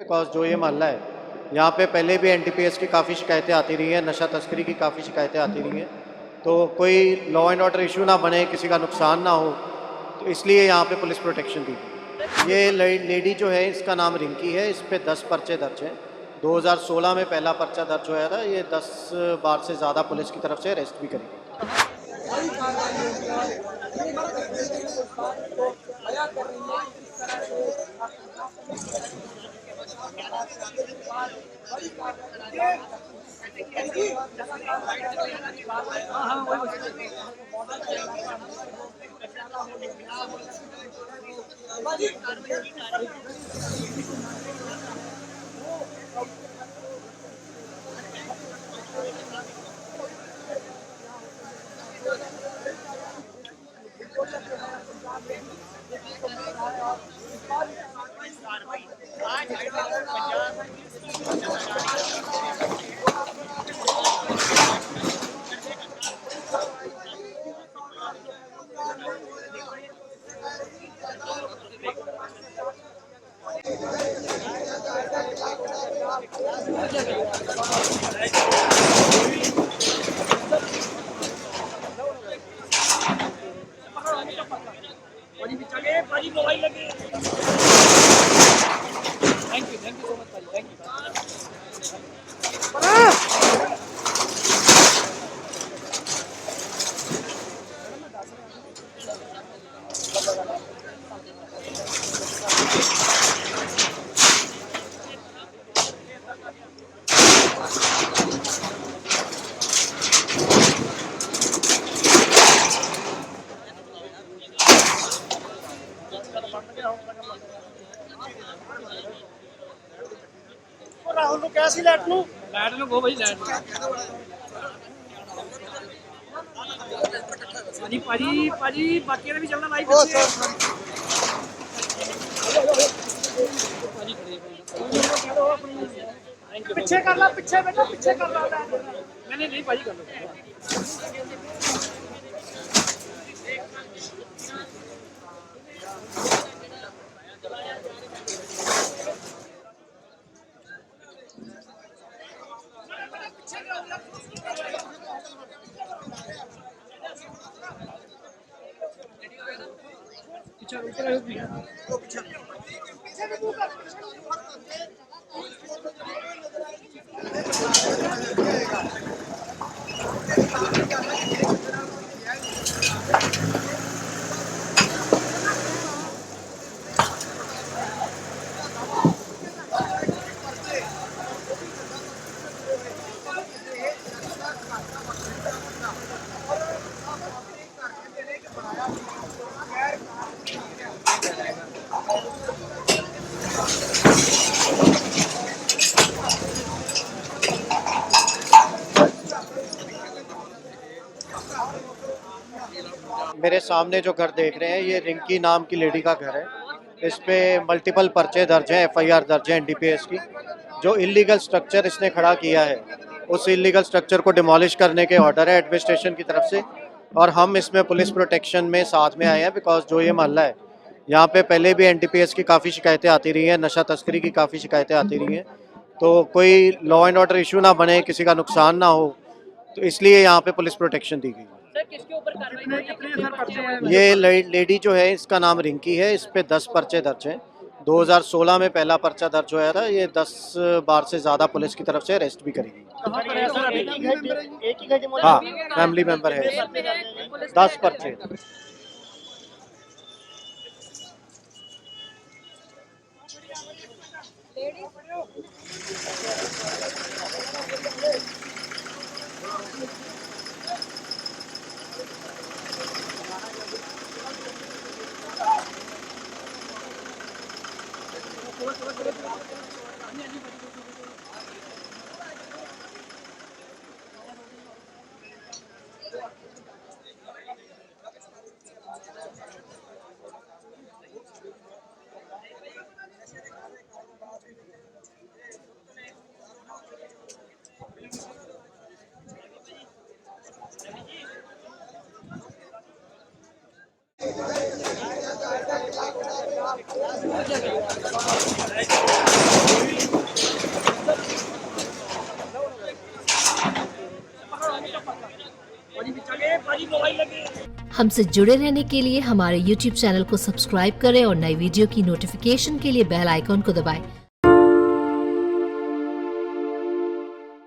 Because जो ये मोहल्ला है यहाँ पे पहले भी एनडीपीएस की काफ़ी शिकायतें आती रही हैं, नशा तस्करी की काफ़ी शिकायतें आती रही हैं। तो कोई लॉ एंड ऑर्डर इशू ना बने, किसी का नुकसान ना हो, तो इसलिए यहाँ पे पुलिस प्रोटेक्शन दी गई। ये लेडी जो है, इसका नाम रिंकी है। इस पे 10 पर्चे दर्ज हैं। 2016 में पहला पर्चा दर्ज हुआ था। ये 10 बार से ज़्यादा पुलिस की तरफ से अरेस्ट भी करी गई। थैंक यू सो मच भाई, थैंक यू। ਰਾਹੁਲ ਨੂੰ ਕਿਹਾ ਸੀ ਲੈਟ ਨੂੰ गो भाई लाइट भाजी भाजी भाजी बाकी भी चलना लाइव ਪਿੱਛੇ ਕਰ ਲਾ ਪਿੱਛੇ ਬੇਟਾ ਪਿੱਛੇ ਕਰ ਲਾ नहीं नहीं भाजी कर लो। मेरे सामने जो घर देख रहे हैं, ये रिंकी नाम की लेडी का घर है। इस पे मल्टीपल पर्चे दर्ज हैं, एफआईआर दर्ज है एनडीपीएस की। जो इलीगल स्ट्रक्चर इसने खड़ा किया है, उस इलीगल स्ट्रक्चर को डिमोलिश करने के ऑर्डर है एडमिनिस्ट्रेशन की तरफ से। और हम इसमें पुलिस प्रोटेक्शन में साथ में आए हैं, बिकॉज जो ये मोहल्ला है यहाँ पे पहले भी एनडीपीएस की काफ़ी शिकायतें आती रही हैं, नशा तस्करी की काफ़ी शिकायतें आती रही हैं। तो कोई लॉ एंड ऑर्डर इशू ना बने, किसी का नुकसान ना हो, तो इसलिए यहाँ पे पुलिस प्रोटेक्शन दी गई। सर किसके ऊपर कार्रवाई? ये लेडी जो है, इसका नाम रिंकी है। इस पे 10 पर्चे दर्ज हैं। 2016 में पहला पर्चा दर्ज हुआ था। ये 10 बार से ज़्यादा पुलिस की तरफ से अरेस्ट भी करी गई। हाँ, फैमिली मेंबर है। 10 पर्चे। ਭਾਜੀ ਵਿੱਚ ਆ ਗਏ ਭਾਜੀ ਮੋਬਾਈਲ ਲੱਗੇ हमसे जुड़े रहने के लिए हमारे YouTube चैनल को सब्सक्राइब करें और नई वीडियो की नोटिफिकेशन के लिए बेल आइकॉन को दबाएं।